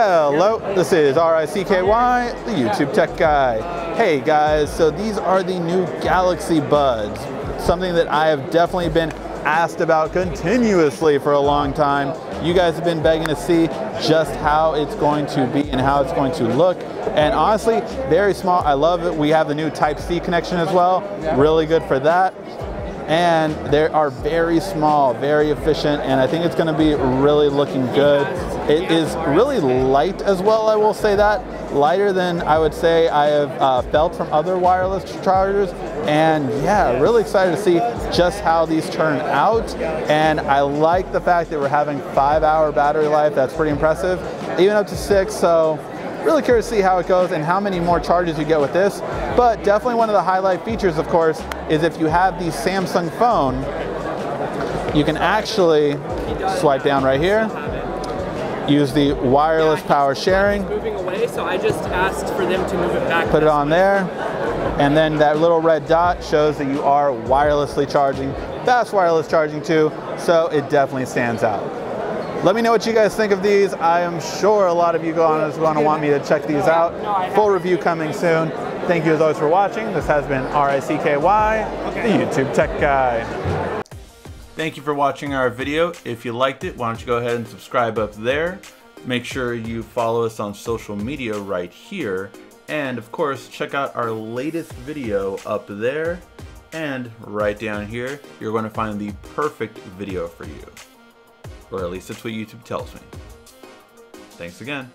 Hello, this is RICKY, the YouTube Tech Guy. Hey guys, so these are the new Galaxy Buds, something that I have definitely been asked about continuously for a long time. You guys have been begging to see just how it's going to be and how it's going to look. And honestly, very small. I love it. We have the new Type-C connection as well. Really good for that. And they are very small, very efficient, and I think it's going to be really looking good. It is really light as well, I will say that. Lighter than I would say I have felt from other wireless chargers. And yeah, really excited to see just how these turn out. And I like the fact that we're having 5-hour battery life. That's pretty impressive, even up to 6. So really curious to see how it goes and how many more charges you get with this. But definitely one of the highlight features, of course, is if you have the Samsung phone, you can actually swipe down right here, use the wireless power sharing. Moving away, so I just asked for them to move it back. Put it on there, and then that little red dot shows that you are wirelessly charging, fast wireless charging too, so it definitely stands out. Let me know what you guys think of these. I am sure a lot of you is going to want me to check these out. Full review coming soon. Thank you as always for watching. This has been RICKY, the YouTube Tech Guy. Thank you for watching our video. If you liked it, why don't you go ahead and subscribe up there. Make sure you follow us on social media right here. And of course, check out our latest video up there. And right down here, you're going to find the perfect video for you. Or at least that's what YouTube tells me. Thanks again.